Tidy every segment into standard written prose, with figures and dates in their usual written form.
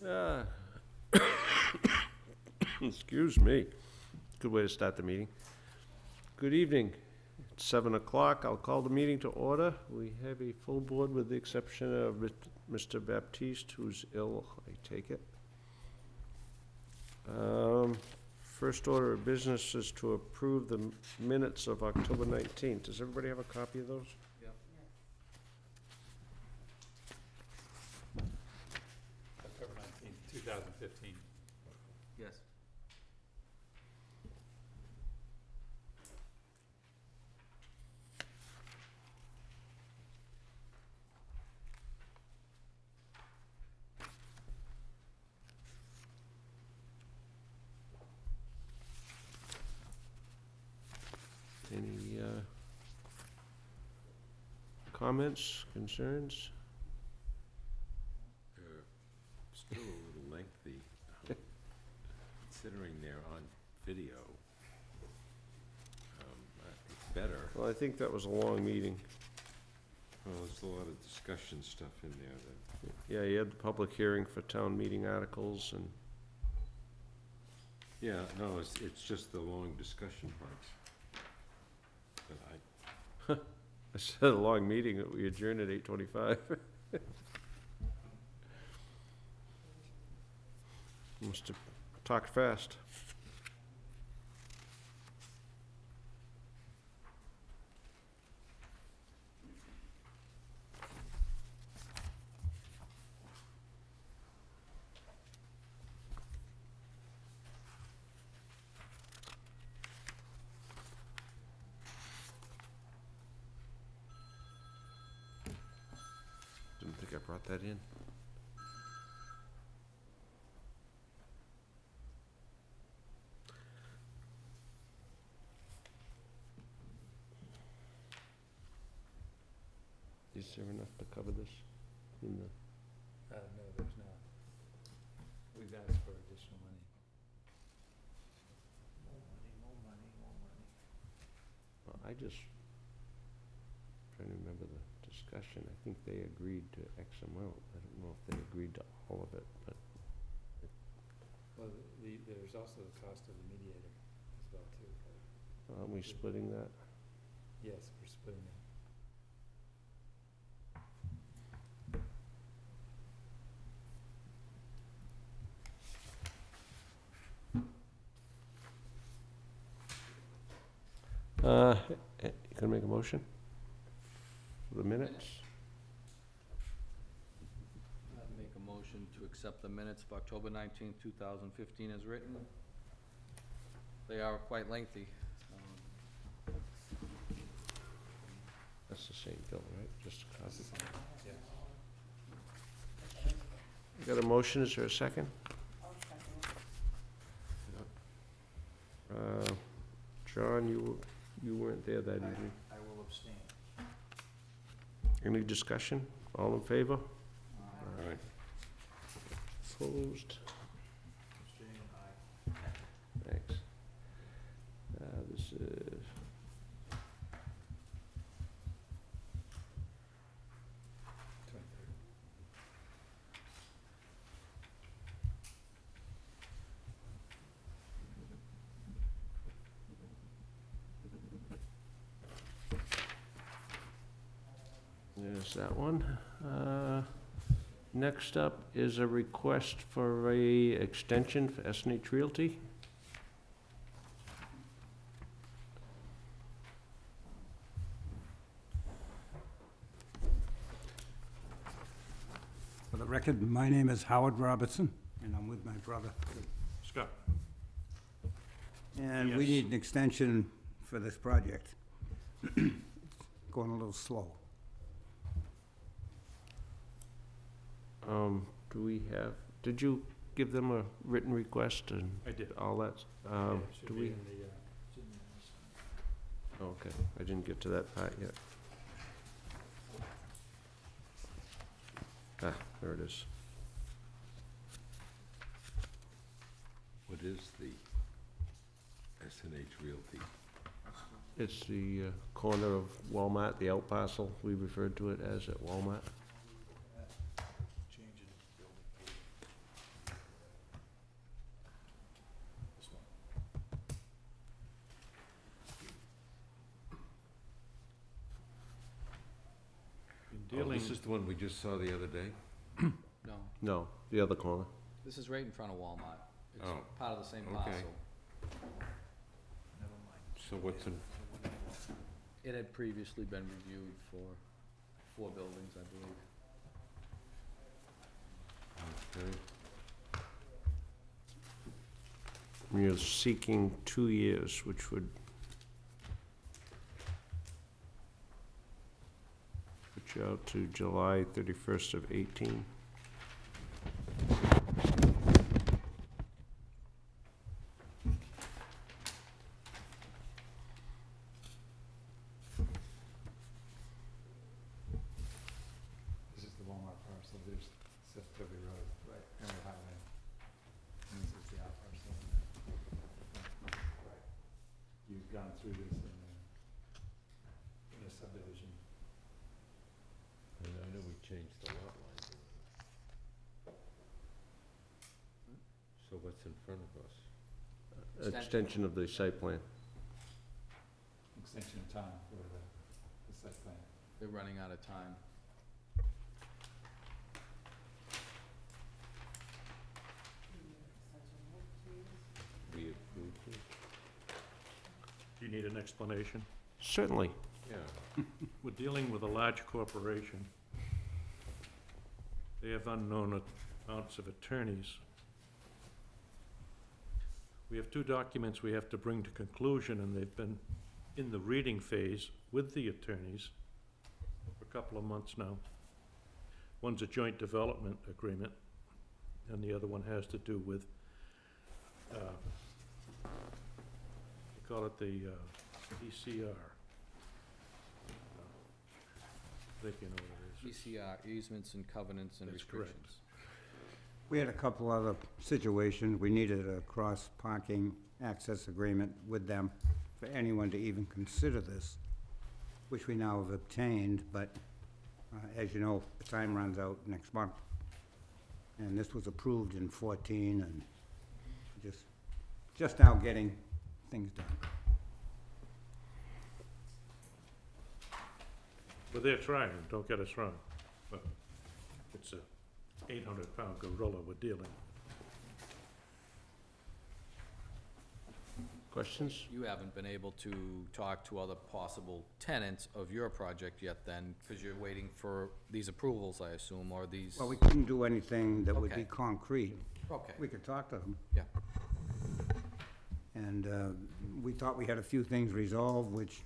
Uh, Excuse me. Good way to start the meeting. Good evening. It's 7 o'clock. I'll call the meeting to order. We have a full board with the exception of Mr. Baptiste, who's ill, I take it. First order of business is to approve the minutes of October 19th. Does everybody have a copy of those? Yep. October 19th, 2015. Yes. Any comments, concerns? They're still a little lengthy, considering they're on video. It's better. Well, I think that was a long meeting. Well, there's a lot of discussion stuff in there that, Yeah, you had the public hearing for town meeting articles and yeah, no, it's just the long discussion parts. But I said a long meeting, that we adjourned at 8:25. Must have talked fast. Didn't think I brought that in. Is there enough to cover this in the? No, there's not. We've asked for additional money. More money. Well, I just trying to remember the discussion. I think they agreed to X amount. I don't know if they agreed to all of it, but Well, there's also the cost of the mediator as well, too. aren't we splitting that? Yes, we're splitting it. You gonna make a motion for the minutes? I'd make a motion to accept the minutes of October 19th, 2015 as written. They are quite lengthy. That's the same bill, right? Just a copy. Yes. You got a motion, is there a second? John, you weren't there that evening. I will abstain. Any discussion? All in favor? all right. Opposed? Thanks. This is... There's that one. Next up is a request for a extension for S&H Realty. For the record, my name is Howard Robertson, and I'm with my brother. Scott. And we Yes. need an extension for this project. Going a little slow. Do we have, did you give them a written request and I did. all that? Yeah, it should Do be we? in the, Okay, I didn't get to that part yet. Ah, there it is. What is the S&H Realty? It's the corner of Walmart, the out parcel, we referred to it as at Walmart. building, This is the one we just saw the other day? No, No, the other corner. this is right in front of Walmart. It's Oh, part of the same okay. parcel. So what's in, It had previously been reviewed for 4 buildings, I believe. okay, You're seeking 2 years, which would put you out to July 31st of 18. This is the Walmart parcel, there's Seth Toby Road, right, Emerald Highway. And this is the out parcel. Right. You've gone through this in a subdivision. I know we changed the lot line. So what's in front of us? Extension of the site plan. Extension of time for the site plan. They're running out of time. We approved it? do you need an explanation? Certainly. Yeah. We're dealing with a large corporation. They have unknown amounts of attorneys. We have 2 documents we have to bring to conclusion, and they've been in the reading phase with the attorneys for a couple of months now. One's a joint development agreement, and the other one has to do with, they call it the ECR. I think you know what it is. ECR, easements and covenants and That's correct. restrictions. We had a couple other situations. We needed a cross-parking access agreement with them for anyone to even consider this, which we now have obtained, but as you know, the time runs out next month. And this was approved in 14, and just now getting things done. Well, they're trying, don't get us wrong, but it's a 800-pound gorilla we're dealing. Questions? You haven't been able to talk to other possible tenants of your project yet then, because you're waiting for these approvals, I assume, or these? Well, we couldn't do anything that would be Okay. concrete. Okay, We could talk to them. yeah. And we thought we had a few things resolved, which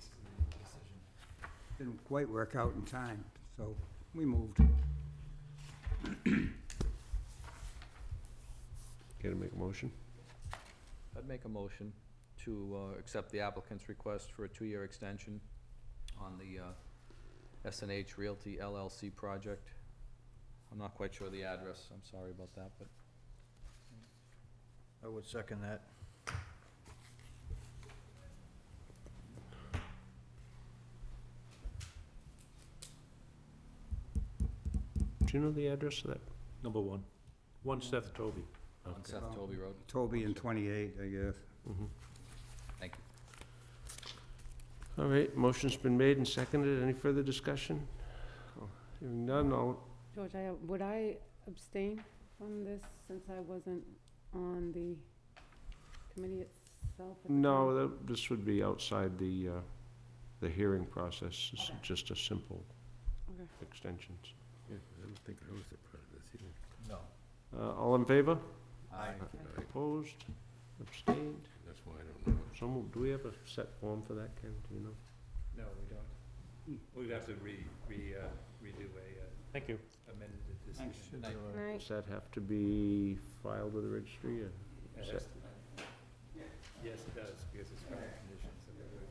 didn't quite work out in time, so we moved. Care to make a motion? I'd make a motion to accept the applicant's request for a 2-year extension on the S&H Realty LLC project. I'm not quite sure the address, I'm sorry about that, but I would second that. Do you know the address of that? Number 1, 1 Seth Toby. on Seth Toby Road. Toby and 28, I guess. Mhm. Thank you. All right, motion's been made and seconded. Any further discussion? Hearing none, all, George, would I abstain from this since I wasn't on the committee itself? at the time? no, this would be outside the hearing process. This is Okay. just a simple Okay. Yeah, extensions. I don't think I was a part of this either. No. All in favor? Aye. Opposed? Abstained? That's why I don't know. So moved. Do we have a set form for that, Ken? Do you know? No, we don't. We'd have to redo Thank you. amended decision. Night. Night. Does that have to be filed with the registry? Or It is has that- to- Yes, it does, because it's part of the conditions of the road.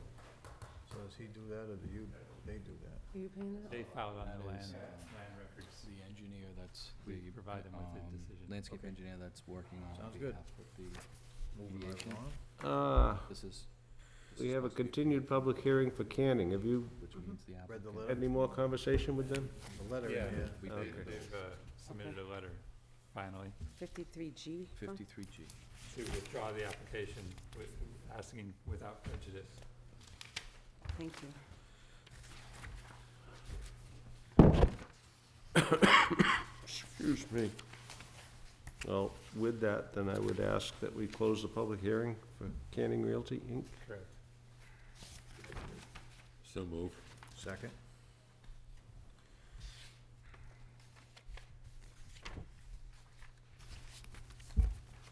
So does he do that, or do you, they do that? Are you paying that? They filed on the That land, is, land records. The engineer that's, We the provide them with the decision. landscape Okay. engineer that's working on Sounds good. behalf of the, Moving right Mediation. along. this is. We have a continued public hearing for Canning. Have you Which means the Read the applicant. had letter, any more conversation with them? the letter in Yeah, here. We Okay. did, They've submitted a letter, finally, 53G? fund? 53G. to withdraw the application, asking without prejudice. Thank you. Excuse me. Well, with that, then I would ask that we close the public hearing for Canning Realty, Inc. Correct. So move. Second?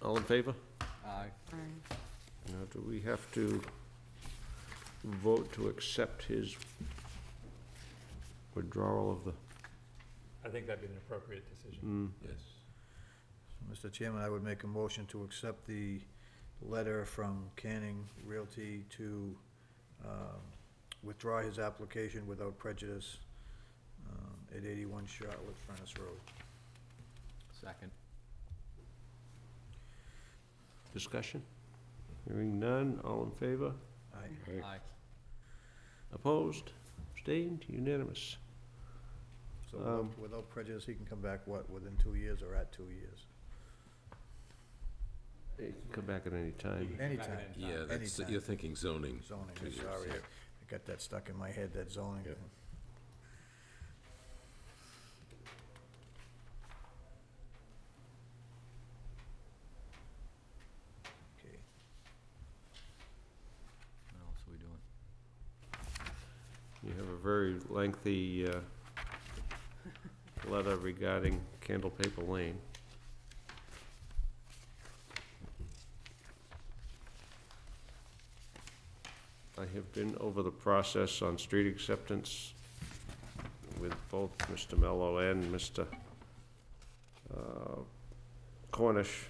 All in favor? Aye. Aye. Now, do we have to vote to accept his withdrawal of the, I think that'd be an appropriate decision. Yes. Mr. Chairman, I would make a motion to accept the letter from Canning Realty to withdraw his application without prejudice at 81 Charlotte Furnace Road. Second. discussion? Hearing none, all in favor? Aye. Aye. Opposed? Abstained? Unanimous. So without prejudice, he can come back, what, within 2 years or at 2 years? You can come back at any time. Anytime. Yeah, that's, Anytime. you're thinking zoning. Zoning, 2 I'm years, sorry, yeah. I got that stuck in my head, that zoning. Yeah. Okay. What else are we doing? You have a very lengthy letter regarding Candle Paper Lane. I have been over the process on street acceptance with both Mr. Mello and Mr. Cornish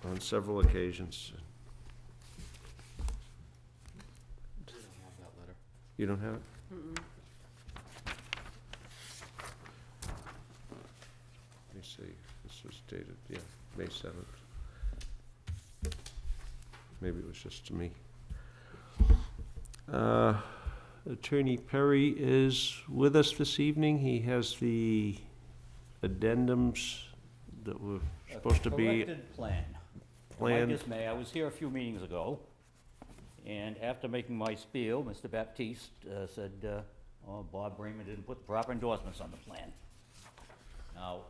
on several occasions. We don't have that letter. You don't have it? Mm-mm. Let me see, this was dated, yeah, May 7th. Maybe it was just to me. Attorney Perry is with us this evening. He has the addendums that were supposed to be Corrected plan. planned. My dismay, I was here a few meetings ago, and after making my spiel, Mr. Baptiste said, oh, Bob Bremer didn't put the proper endorsements on the plan. Now,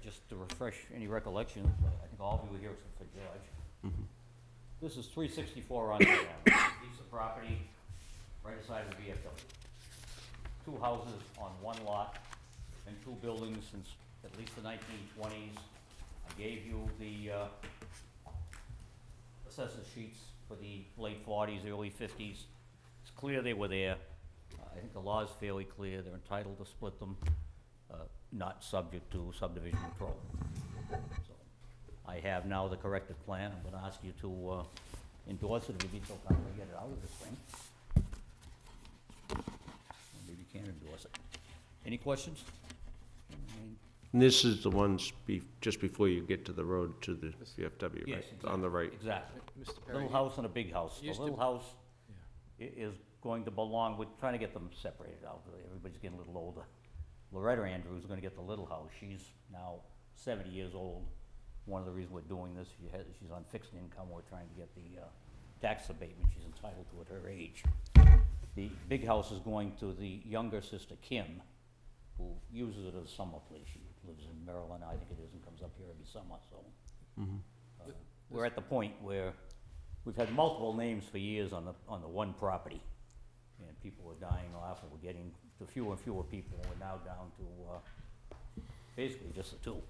just to refresh any recollection, I think all of you were here except for George. This is 364 on the piece of property right aside of the VFW. 2 houses on 1 lot and 2 buildings since at least the 1920s. I gave you the assessors sheets for the late 40s, early 50s. It's clear they were there. I think the law is fairly clear. They're entitled to split them, not subject to subdivision control. So, I have now the corrected plan. I'm gonna ask you to endorse it if you'd be so kind to get it out of this thing. Maybe you can endorse it. Any questions? And this is the ones just before you get to the road to the VFW, Yes, right? On the right. Exactly. Mr. Perry, Little house and a big house. The used to- little house is going to belong, we're trying to get them separated out. Everybody's getting a little older. Loretta Andrews is gonna get the little house. She's now 70 years old. One of the reasons we're doing this, she's on fixed income. We're trying to get the tax abatement she's entitled to at her age. The big house is going to the younger sister, Kim, who uses it as a summer place. She lives in Maryland, I think it is, and comes up here every summer, so. We're at the point where we've had multiple names for years on the one property. And people are dying off, and we're getting to fewer and fewer people. We're now down to basically just the 2.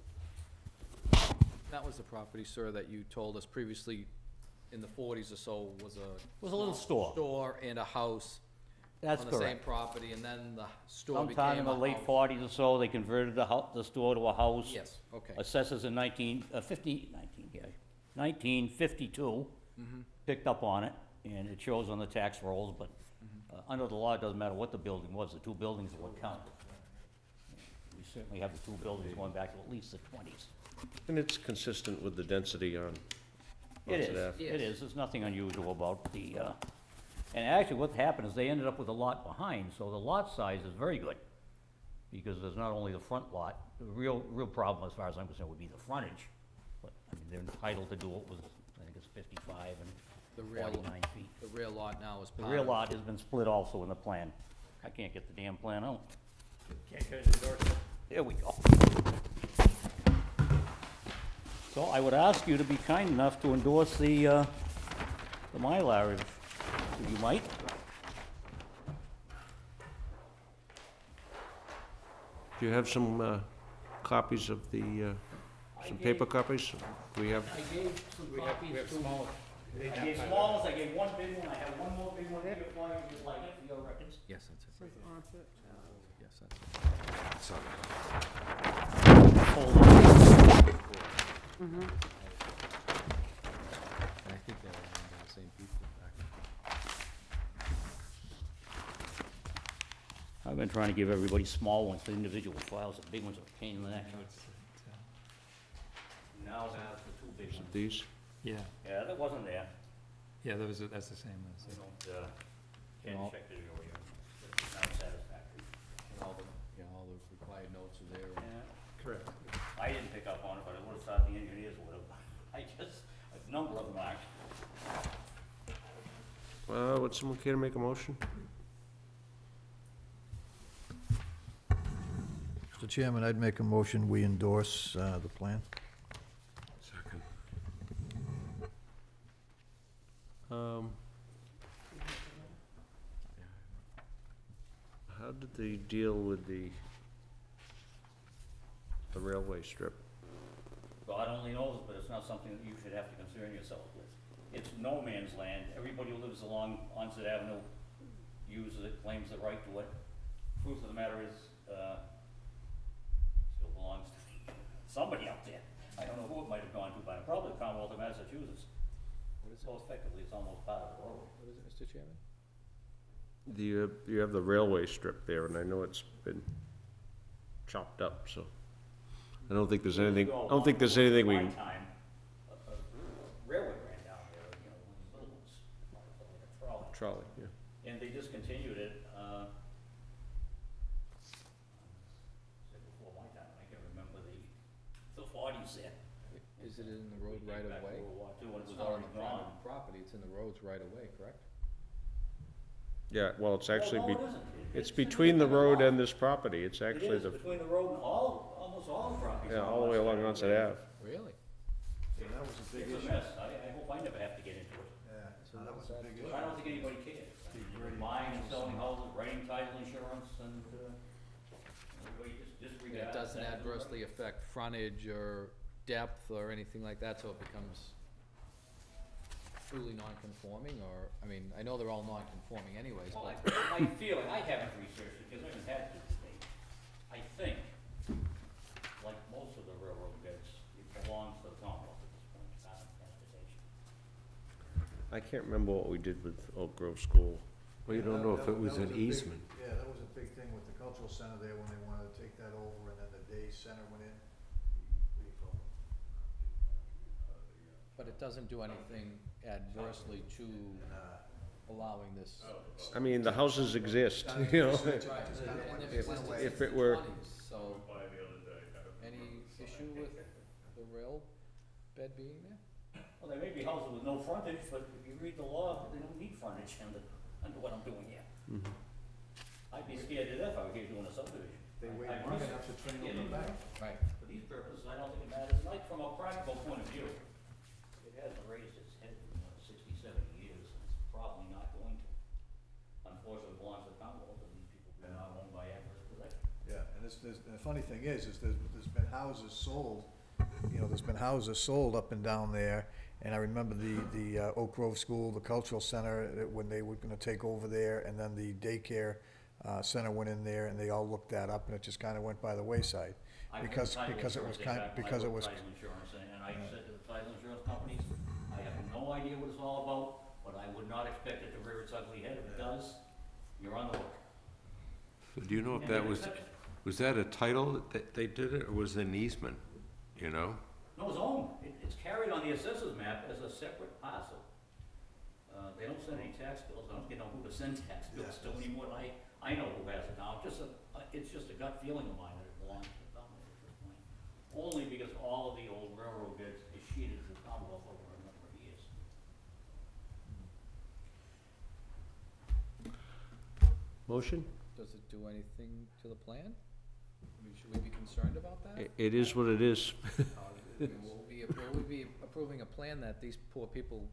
that was the property, sir, that you told us previously in the 40s or so was a. Was a little store. Store and a house That's on the same correct. property, and then the store Sometime became in the a late house. 40s or so, they converted the store to a house. Yes, okay. Assessors in 1952 picked up on it, and it shows on the tax rolls, but under the law, it doesn't matter what the building was, the 2 buildings are what count. We certainly have the 2 buildings going back to at least the 20s. And it's consistent with the density on It Onset is, Ave. it is, there's nothing unusual about the, and actually what happened is they ended up with a lot behind, so the lot size is very good. Because there's not only the front lot, the real problem as far as I'm concerned would be the frontage. But, I mean, they're entitled to do it with, I think it's 55 The and rear, 49 feet. the rear lot now is The part rear of. lot has been split also in the plan. I can't get the damn plan out. Can't get it endorsed. There we go. So I would ask you to be kind enough to endorse the Mylar, if you might. Do you have some copies of the, some paper copies? We have, I gave some copies We have to... small. I gave smalls, I gave one big one, I have one more big one here for you, just like it, for your records. Yes, that's it. Says Onset. Yes, that's it. It's on Mhm. And I think they were owned by the same people back. I've been trying to give everybody small ones, the individual files, the big ones are a pain in the neck. Now I have the two big ones. these. Yeah, Yeah, that wasn't there. yeah, that's the same as. I don't, can't No. check it over here. It's not satisfactory. And all the, you know, all the required notes are there. Yeah. Correct. I didn't pick up on it, but I would've thought the engineers would've. I just, a number of them are. Would someone care to make a motion? Mr. Chairman, I'd make a motion, we endorse the plan. second. How did they deal with the railway strip? God only knows, but it's not something that you should have to concern yourself with. It's no man's land. Everybody who lives along Onset Avenue uses it, claims the right to it. Truth of the matter is, still belongs to somebody out there. I don't know who it might have gone to, but probably the Commonwealth of Massachusetts. So effectively, it's almost part of the road. What is it, Mr. Chairman? You have the railway strip there, and I know it's been chopped up, so I don't think there's anything, I don't think there's anything we, My time, a railway ran down there, you know, one of the little ones, like a trolley. trolley, yeah. And they discontinued it, said before my time, I can remember the forties there. Is it in the road right Back of way? in World War II, when it It's was not on already the gone. private property, it's in the roads right of way, correct? Yeah, well, it's actually, Well, no, be- it isn't. it's in between the independent road lot. and this property, it's It actually is the, between the road and almost all the properties. yeah, on all the way along Onset Onset Ave. Really? Yeah, that was a big It's a issue. mess. I hope I never have to get into it. Yeah, So that was a what's big that? issue. I don't think anybody cares. Buying and selling houses, writing title insurance, and, everybody just disregards. It doesn't that. adversely affect frontage or depth or anything like that, so it becomes truly non-conforming, or, I mean, I know they're all non-conforming anyways, Well, but, my feeling, I haven't researched it because I haven't had to today. I think, like most of the railroad beds, it belongs to the Commonwealth at this point, it's not transportation. I can't remember what we did with Oak Grove School. Well, you don't know if it was an easement. Yeah, that was a big thing with the cultural center there when they wanted to take that over, and then the day center went in. What do you call it? but it doesn't do anything adversely to allowing this. I mean, the houses exist, you know? Right, and if it was If it were, 20s, so, any issue with the rail bed being there? Well, there may be houses with no frontage, but if you read the law, they don't need frontage under what I'm doing here. I'd be scared to death if I were here doing a subdivision. They wait I long risk enough to train getting them back. Right. For these purposes, I don't think it matters, like from a practical point of view, it hasn't raised its head in 60, 70 years, and it's probably not going to. Unfortunately, it belongs to the Commonwealth, and these people are not owned by adverse possession. Yeah, and the funny thing is there's been houses sold, you know, there's been houses sold up and down there, and I remember the Oak Grove School, the cultural center, when they were gonna take over there, and then the daycare center went in there, and they all looked that up, and it just kinda went by the wayside. I had Because- title because it insurance, was they kind- got my because it old was- title insurance, and I said to the title insurance companies, I have no idea what it's all about, but I would not expect it to rear its ugly head. If it does, you're on the hook. So do you know if And that they was, accept it. was that a title that they did it, or was it an easement, you know? No, it's owned. It's carried on the assessor's map as a separate parcel. They don't send any tax bills. I don't get know who to send tax bills to anymore. I know who has it now. It's just a gut feeling of mine that it belongs to the Commonwealth at this point. Only because all of the old railroad beds is sheeted to the Commonwealth over a number of years. motion? Does it do anything to the plan? I mean, should we be concerned about that? It is what it is. Will we be approving a plan that these poor people,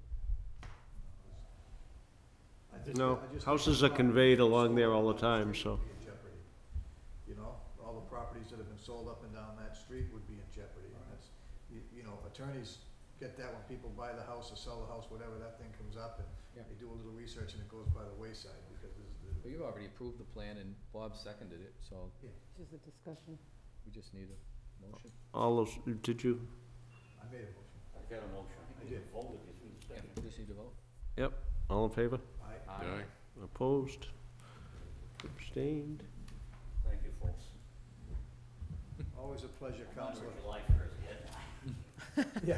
No, houses are conveyed along there all the time, so. Would be in jeopardy. You know, all the properties that have been sold up and down that street would be in jeopardy, and that's, you know, attorneys get that when people buy the house or sell the house, whatever, that thing comes up, and Yeah. they do a little research and it goes by the wayside, because there's the. well, you've already approved the plan and Bob seconded it, so Just a discussion. we just need a motion. All those, did you? I made a motion. I got a motion. I did. Voted if we Yeah, seconded. we just need to vote. Yep, all in favor? Aye. Opposed? Abstained? Thank you, folks. Always a pleasure, Not Counselor. for July first yet. Yeah.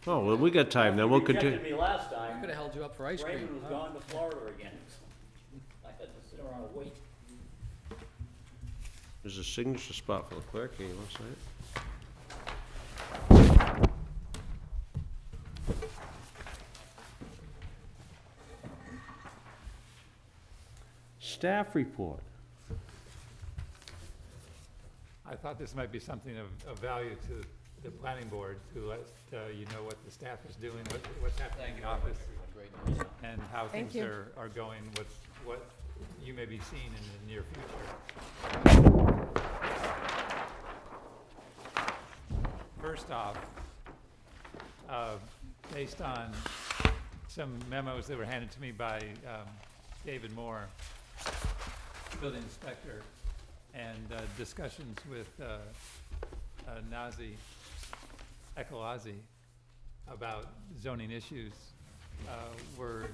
Oh, well, we got time, then we'll continue. You rejected me last We time. could've held you up for ice cream. Raymond was huh? gone to Florida again. I had to sit around and wait. There's a signature spot for the clerk here, you want to sign it? Staff report. I thought this might be something of value to the planning board, to let you know what the staff is doing, what's happening in the office, Great news. and how Thank things you. are going, what you may be seeing in the near future. First off, based on some memos that were handed to me by David Moore, building inspector, and discussions with Nazi Ekalazi about zoning issues, we're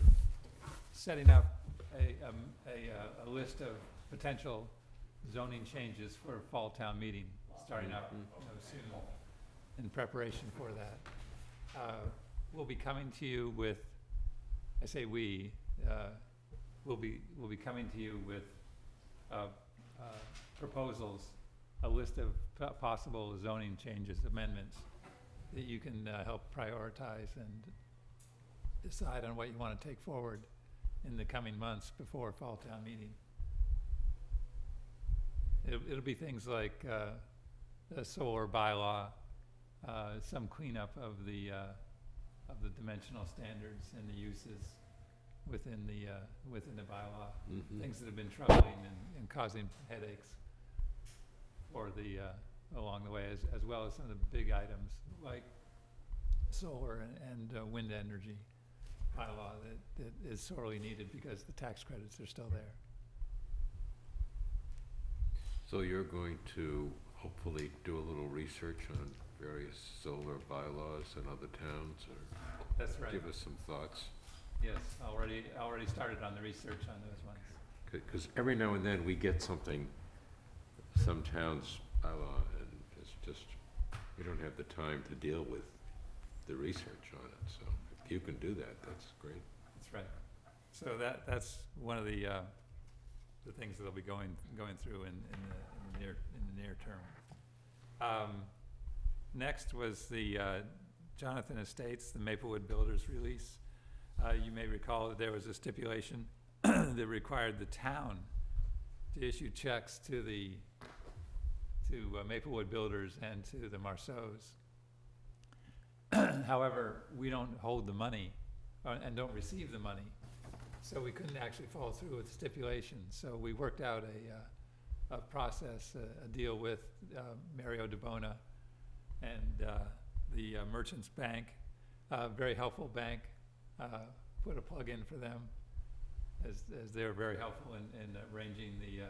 setting up a list of potential zoning changes for fall town meeting, starting up soon in preparation for that. We'll be coming to you with, I say we, we'll be coming to you with proposals, a list of possible zoning changes, amendments, that you can help prioritize and decide on what you want to take forward in the coming months before fall town meeting. It'll be things like the solar bylaw, some cleanup of the dimensional standards and the uses within the bylaw, things that have been troubling and causing headaches for along the way, as well as some of the big items like solar and wind energy bylaw that is sorely needed because the tax credits are still there. So you're going to hopefully do a little research on various solar bylaws in other towns, or That's right. give us some thoughts? Yes, already started on the research on those ones. Because every now and then we get something, some towns bylaw, and it's just, we don't have the time to deal with the research on it. So if you can do that, that's great. That's right. So that's one of the things that they'll be going through in the near term. Next was the Jonathan Estates, the Maplewood Builders release. You may recall that there was a stipulation that required the town to issue checks to Maplewood Builders and to the Marceaus. However, we don't hold the money and don't receive the money, so we couldn't actually follow through with the stipulation. So we worked out a process, a deal with Mario DeBona and the Merchants Bank, very helpful bank. Put a plug in for them as they were very helpful in arranging the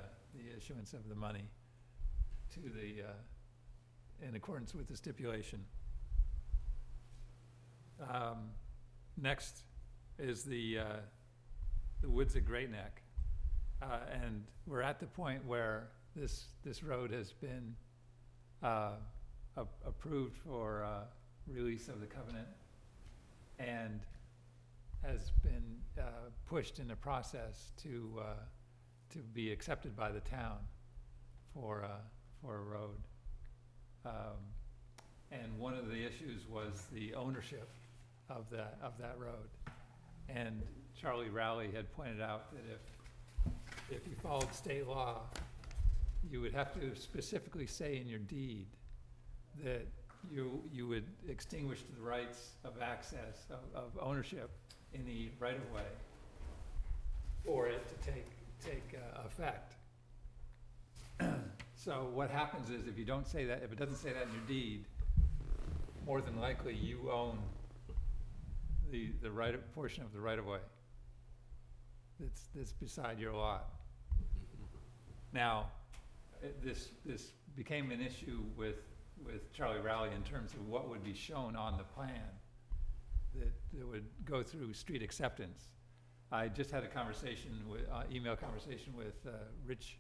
issuance of the money to in accordance with the stipulation. Next is the woods at Great Neck, and we're at the point where this road has been approved for release of the covenant and has been pushed in the process to be accepted by the town for a road. And one of the issues was the ownership of that road. And Charlie Rowley had pointed out that if you followed state law, you would have to specifically say in your deed that you would extinguish the rights of access, of ownership in the right-of-way for it to take effect. So what happens is if you don't say that, if it doesn't say that in your deed, more than likely you own the portion of the right-of-way that's beside your lot. Now, this became an issue with Charlie Rowley in terms of what would be shown on the plan that would go through street acceptance. I just had a conversation with, email conversation with Rich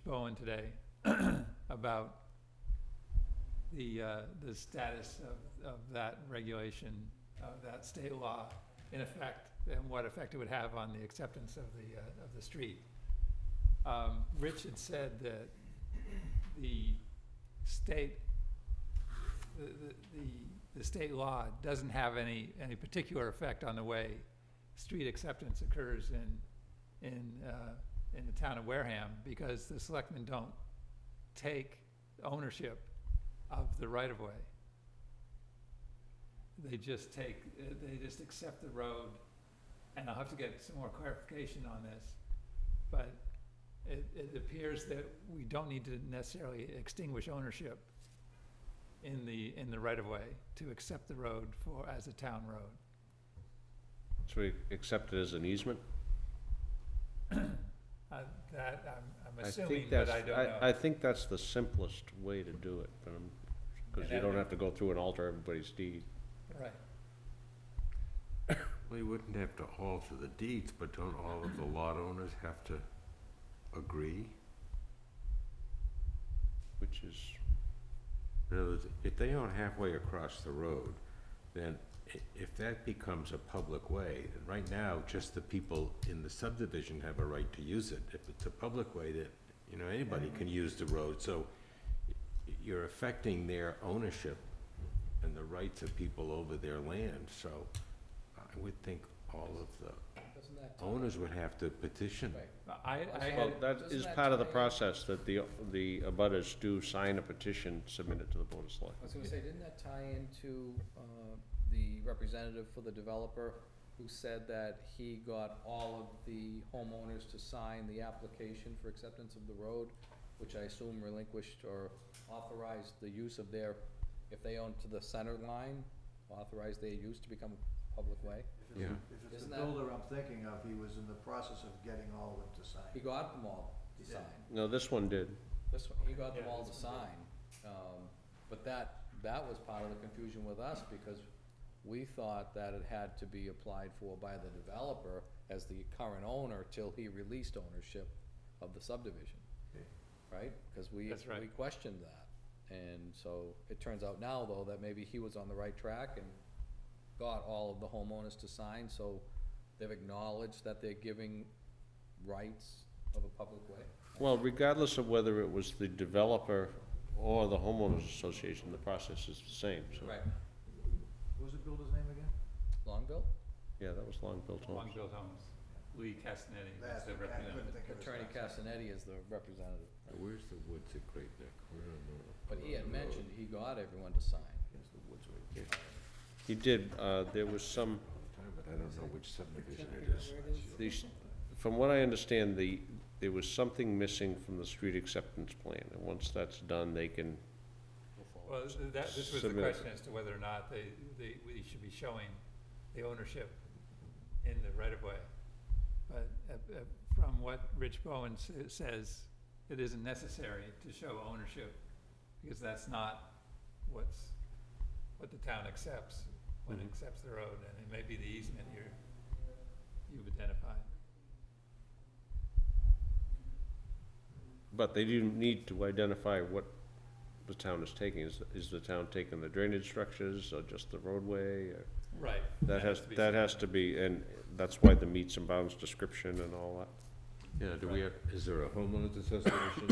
Bowen today about the status of that regulation, of that state law in effect, and what effect it would have on the acceptance of the street. Rich had said that the state law doesn't have any particular effect on the way street acceptance occurs in the town of Wareham, because the selectmen don't take ownership of the right-of-way. They just accept the road, and I'll have to get some more clarification on this, but it appears that we don't need to necessarily extinguish ownership in the right-of-way to accept the road as a town road. So we accept it as an easement? That I'm I assuming, think but that's, I don't know. I think that's the simplest way to do it, but because And you that don't would- have to go through and alter everybody's deed. Right. Well, you wouldn't have to alter the deeds, but don't all of the lot owners have to agree? Which is, In other words, if they own halfway across the road, then if that becomes a public way, then right now, just the people in the subdivision have a right to use it. If it's a public way, that, anybody can use the road, so you're affecting their ownership and the rights of people over their land, so I would think all of the Doesn't that owners would have to petition. Right. well, that Doesn't is that part of the tie in- process, that the abutters do sign a petition, submit it to the Board of I Selectmen. was gonna say, didn't that tie into, the representative for the developer who said that he got all of the homeowners to sign the application for acceptance of the road, which I assume relinquished or authorized the use of their, if they own to the center line, authorized their use to become a public way? Yeah. If it's Isn't the that- builder I'm thinking of, he was in the process of getting all of them to sign. He got them all to Yeah. sign. No, this one did. This one, he got them Yeah, all to this one sign. But that was part of the confusion with us, because we thought that it had to be applied for by the developer as the current owner till he released ownership of the subdivision. Okay. Right? Because we That's right. questioned that. And so it turns out now, though, that maybe he was on the right track and got all of the homeowners to sign, so they've acknowledged that they're giving rights of a public way. Well, regardless of whether it was the developer or the homeowners association, the process is the same, so. Right. What was the builder's name again? Longville? Yeah, that was long-built homes. Long-built homes. Louis Castanetti was That's the what I couldn't representative. think of his Attorney last name. Castanetti is the representative. Where's the woods at Great Neck? Where on the- But he had on the road? mentioned he got everyone to sign. Here's the woods right there. He did, there was some, But I don't know which subdivision it is. these, from what I understand, there was something missing from the street acceptance plan, and once that's done, they can, Well, this was the Submit. question as to whether or not we should be showing the ownership in the right-of-way. But from what Rich Bowen says, it isn't necessary to show ownership, because that's not what the town accepts when it accepts the road, and it may be the easement you've identified. but they do need to identify what the town is taking. Is the town taking the drainage structures, or just the roadway, or? Right. That has to to be, and that's why the meets and bounds description and all that. Yeah, do we have, is there a homeowners association?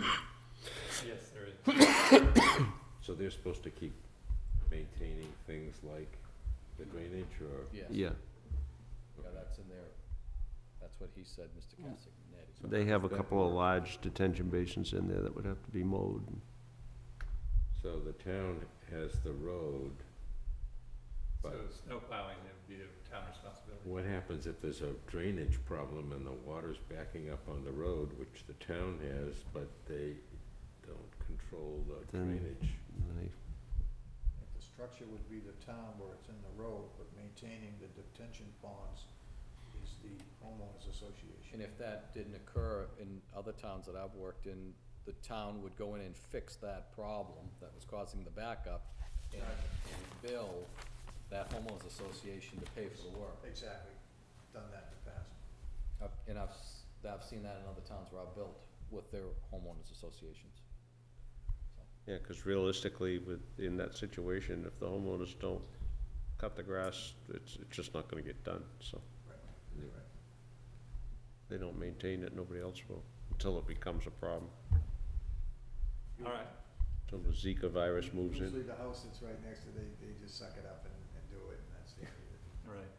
Yes, there is. So they're supposed to keep maintaining things like the drainage, or? Yes. Yeah. Yeah, that's in there. That's what he said, Mr. Casignetti. They have a couple of large detention basins in there that would have to be mowed. So the town has the road, So but snow plowing would be the town responsibility. what happens if there's a drainage problem and the water's backing up on the road, which the town has, but they don't control the Then- drainage? They- The structure would be the town where it's in the road, but maintaining the detention ponds is the homeowners And association. if that didn't occur in other towns that I've worked in, the town would go in and fix that problem that was causing the backup and bill that homeowners association to pay for the work. Exactly, done that in the past. And I've seen that in other towns where I've built with their homeowners associations. Yeah, because realistically, in that situation, if the homeowners don't cut the grass, it's just not gonna get done, so. Right. They don't maintain it, nobody else will, until it becomes a problem, All right, until the Zika virus moves in. Usually the house that's right next to, they just suck it up and do it, and that's the end of it. all right.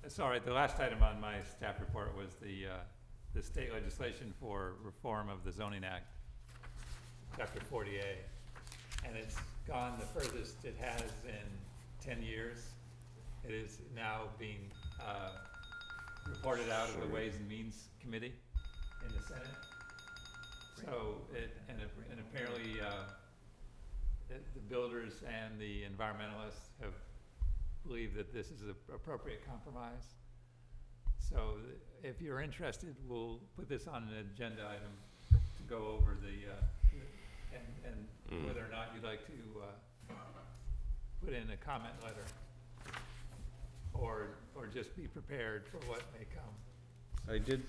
That's all right, the last item on my staff report was the state legislation for reform of the zoning act, chapter 40A. And it's gone the furthest it has in 10 years. It is now being reported out of the Ways and Means Committee in the Senate. So and apparently the builders and the environmentalists have believed that this is an appropriate compromise. So if you're interested, we'll put this on an agenda item to go over and whether or not you'd like to put in a comment letter or just be prepared for what may come. I did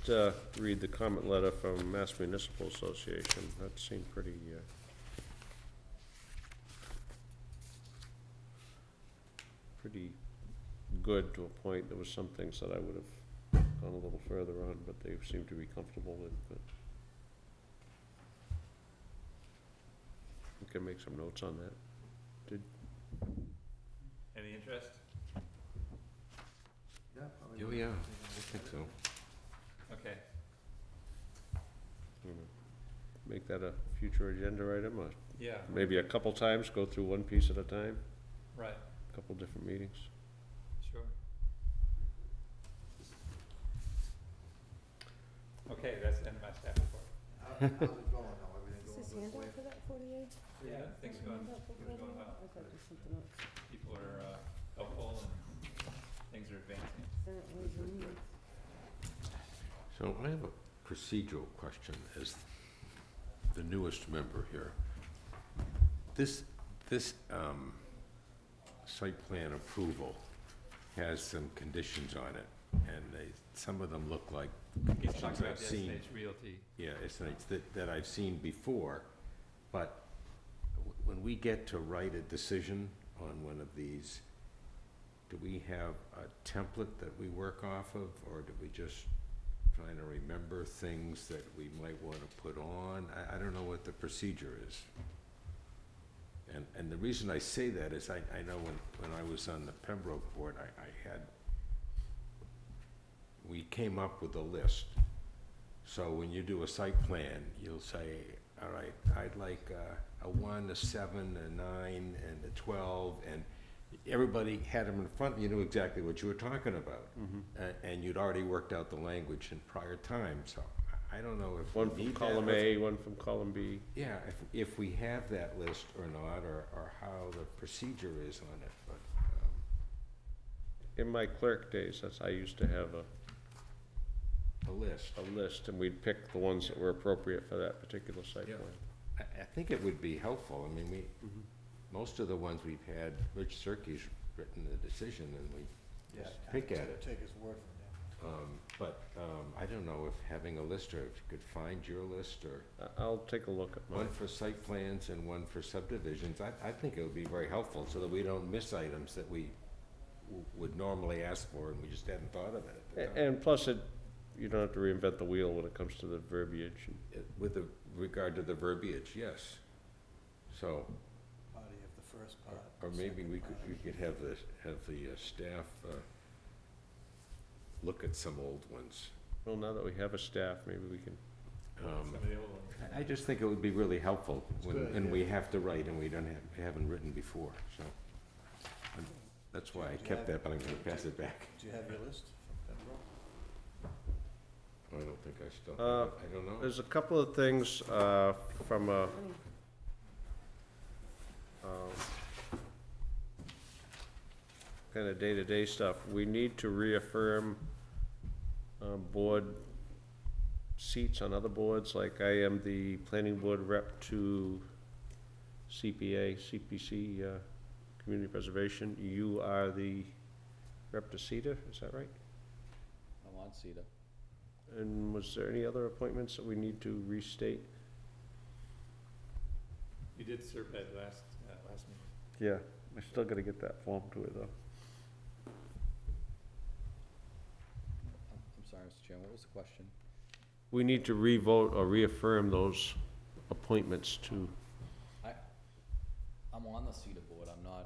read the comment letter from Mass Municipal Association. That seemed pretty, pretty good to a point. There was some things that I would have gone a little further on, but they seemed to be comfortable with, but we can make some notes on that. Any interest? Yeah, probably. Oh, yeah, I think so. Okay. Make that a future agenda item, or Yeah, maybe a couple times, go through one piece at a time, right, a couple different meetings. sure. Okay, that's the end of my staff report. How's it going though, everything Is going this good handout for you? for that 48? Yeah, things are going, Handout for things are going 48? well. I thought there's something else. People are helpful and things are advancing. Senate Ways and Means. So I have a procedural question as the newest member here. This site plan approval has some conditions on it, and some of them look like He's conditions talking about I've the seen. SNH Realty. Yeah, it's that I've seen before, but when we get to write a decision on one of these, do we have a template that we work off of, or do we just trying to remember things that we might want to put on? I don't know what the procedure is. And the reason I say that is I know when I was on the Pembroke board, we came up with a list. So when you do a site plan, you'll say, all right, I'd like a 1, a 7, a 9, and a 12, and everybody had them in front, you knew exactly what you were talking about. And you'd already worked out the language in prior time, so I don't know if One we from need that. column A, one from column B. Yeah, if we have that list or not, or how the procedure is on it, but, In my clerk days, I used to have a list. a list, and we'd pick the ones that were appropriate for that particular site Yeah. plan. I think it would be helpful. I mean, most of the ones we've had, Rich Cirque's written the decision, and we Yeah, just pick at it. Take his word from him. But I don't know if having a list, or if you could find your list, or I'll take a look at one mine. for site plans and one for subdivisions. I think it would be very helpful, so that we don't miss items that we would normally ask for, and we just hadn't thought of it at the time. And plus, you don't have to reinvent the wheel when it comes to the verbiage. With regard to the verbiage, yes. So, Body of the first part. or maybe second we part. could have the staff look at some old ones. Well, now that we have a staff, maybe we can, Some of the old ones. I just think it would be really helpful, when, good and idea. we have to write, and we haven't written before, so. That's why I kept that, but I'm gonna pass it back. Do you have your list from Pembroke? I don't think I still Uh, have it, I don't know. there's a couple of things, from a, kind of day-to-day stuff. We need to reaffirm, board seats on other boards, like I am the planning board rep to CPC, Community Preservation. You are the rep to CETA, is that right? I'm on CETA. And was there any other appointments that we need to restate? You did serve that last meeting. Yeah, I still gotta get that form to it, though. I'm sorry, Mr. Chairman, what was the question? We need to revote or reaffirm those appointments to, I'm on the CETA board, I'm not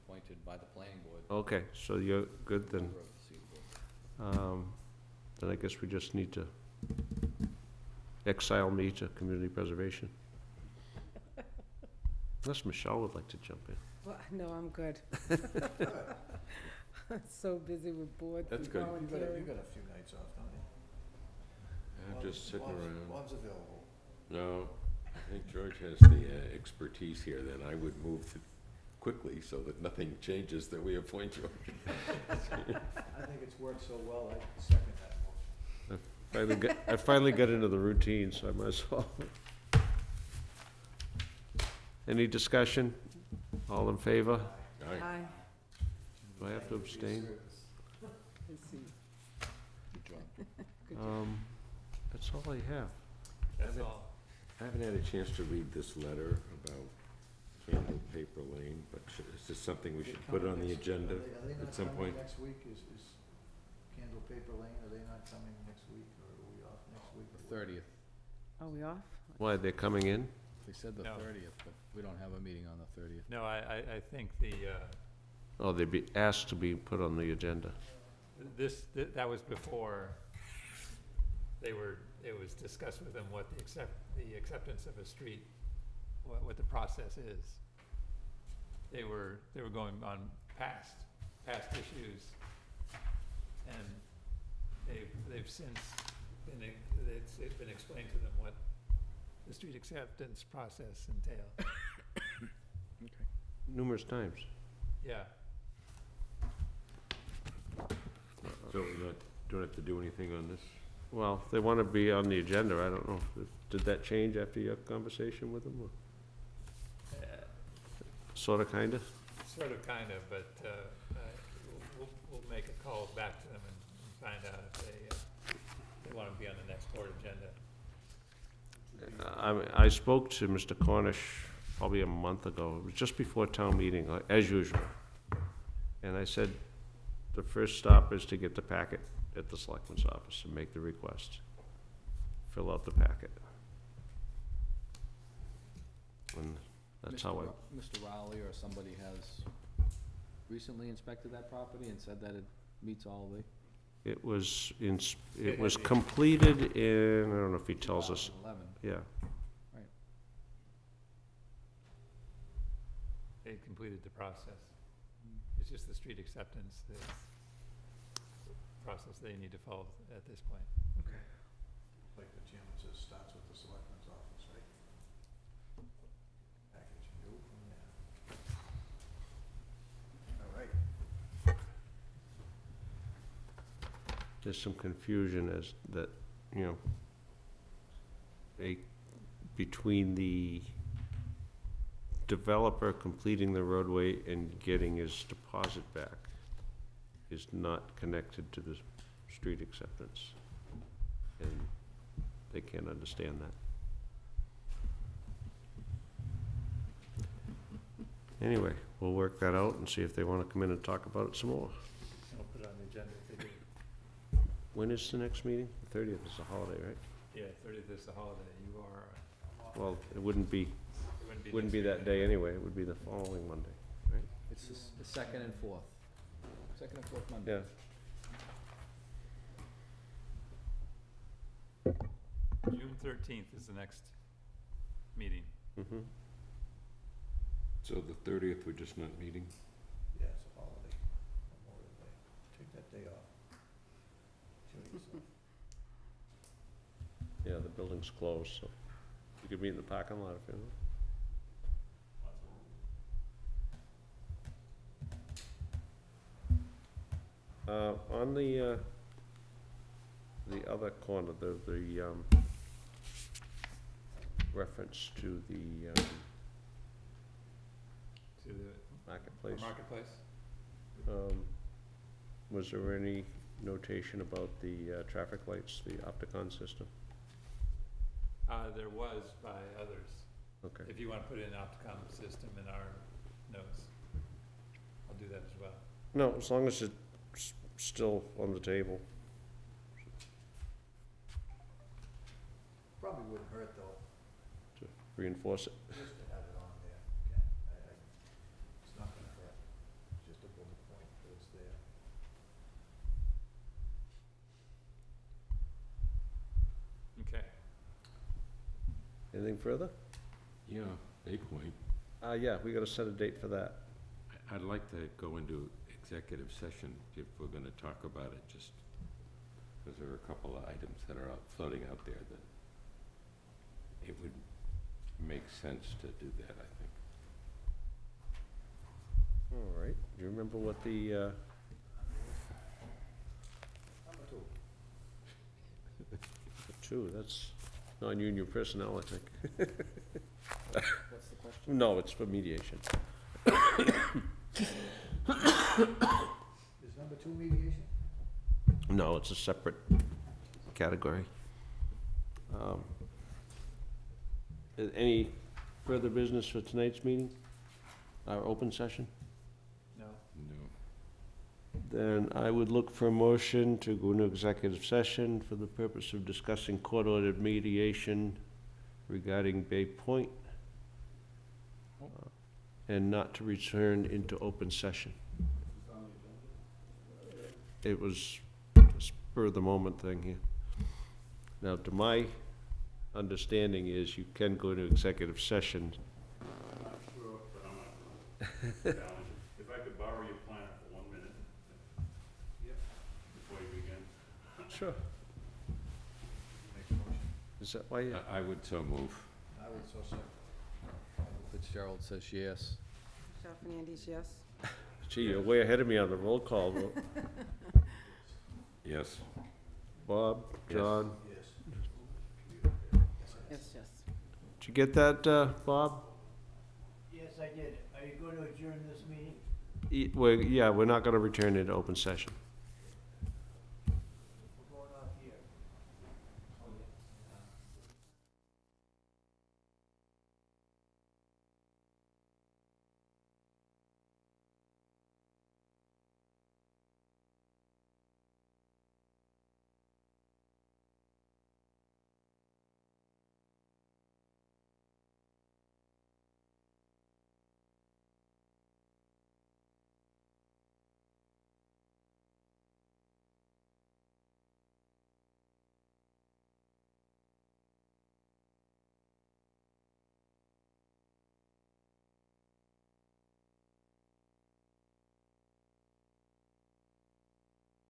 appointed by the planning board. okay, so you're good then. Member of the CETA board. Then I guess we just need to exile me to community preservation. Unless Michelle would like to jump in. Well, no, I'm good. I'm so busy with boards That's and good. volunteering. You got a few nights off, don't you? I'm just sitting around. One's available. No, I think George has the expertise here, then I would move quickly so that nothing changes, that we appoint George. I think it's worked so well, I second that motion. I finally got into the routine, so I might as well. Any discussion? All in favor? Aye. Hi, Do I have to abstain? let's see. Good job. That's all I have. That's all. I haven't had a chance to read this letter about Candle Paper Lane, but is this something we should put on the agenda Are they not at some coming point? next week? Is Candle Paper Lane, are they not coming next week, or are we off next week? The 30th. Are we off? Why, they're coming in? They said the No. 30th, but we don't have a meeting on the 30th. No, I think the, Oh, they'd be asked to be put on the agenda. that was before it was discussed with them what the acceptance of a street, what the process is. They were going on past issues, and they've since it's been explained to them what the street acceptance process entails. Numerous times. Yeah, So we don't have to do anything on this? Well, they want to be on the agenda, I don't know. Did that change after your conversation with them? Sorta, kinda? sort of, kind of, but we'll make a call back to them and find out if they want to be on the next board agenda. I spoke to Mr. Cornish probably a month ago. It was just before town meeting, as usual. And I said, the first stop is to get the packet at the selectman's office and make the request. Fill out the packet. And that's how I, Mr. Rowley or somebody has recently inspected that property and said that it meets all the... it was completed in, I don't know if he tells us, 2011. yeah. They completed the process. It's just the street acceptance, the process they need to follow at this point. Like the chairman says, starts with the selectman's office, right? Package, go from there. All right. There's some confusion as that, between the developer completing the roadway and getting his deposit back is not connected to the street acceptance. And they can't understand that. Anyway, we'll work that out and see if they want to come in and talk about it some more. I'll put it on the agenda if they do. When is the next meeting? The 30th is a holiday, right? Yeah, 30th is the holiday. You are, Well, it wouldn't be wouldn't be that day anyway. It would be the following Monday, right? It's the second and fourth. Second and fourth Monday. Yeah. 13th is the next meeting. Mm-hmm. So the 30th, we're just not meeting? Yeah, it's a holiday, Memorial Day. Take that day off. Enjoy yourself. Yeah, the building's closed, so you could meet in the parking lot if you want. On the other corner, the reference to the To the marketplace, marketplace? was there any notation about the traffic lights, the Opticon system? There was by others. Okay. If you want to put in an Opticom system in our notes, I'll do that as well. No, as long as it's still on the table. Probably wouldn't hurt though, To reinforce it. just to have it on there, okay? It's not gonna hurt, just a bullet point, but it's there. Okay. Anything further? Yeah, a point. Yeah, we gotta set a date for that. I'd like to go into executive session if we're gonna talk about it, just because there are a couple of items that are floating out there that it would make sense to do that, I think. All right, do you remember what the, Number two. two, that's non-union personnel, I think. What's the question? No, it's for mediation. Is number two mediation? No, it's a separate category. Any further business for tonight's meeting? Our open session? No? No. Then I would look for a motion to go into executive session for the purpose of discussing court-ordered mediation regarding Bay Point, and not to return into open session. It was a spur-of-the-moment thing here. Now, to my understanding is you can go into executive session. Sure, but I'm not challenging. If I could borrow your planner for 1 minute? Yep. Before you begin? Sure. Make a motion. Is that why you? I would so move. I would so second. Fitzgerald says yes. Michelle Fernandez, yes. Gee, you're way ahead of me on the roll call vote. Yes. Bob, Yes. John, Yes. Yes, yes. did you get that, Bob? Yes, I did. Are you going to adjourn this meeting? We're not gonna return into open session.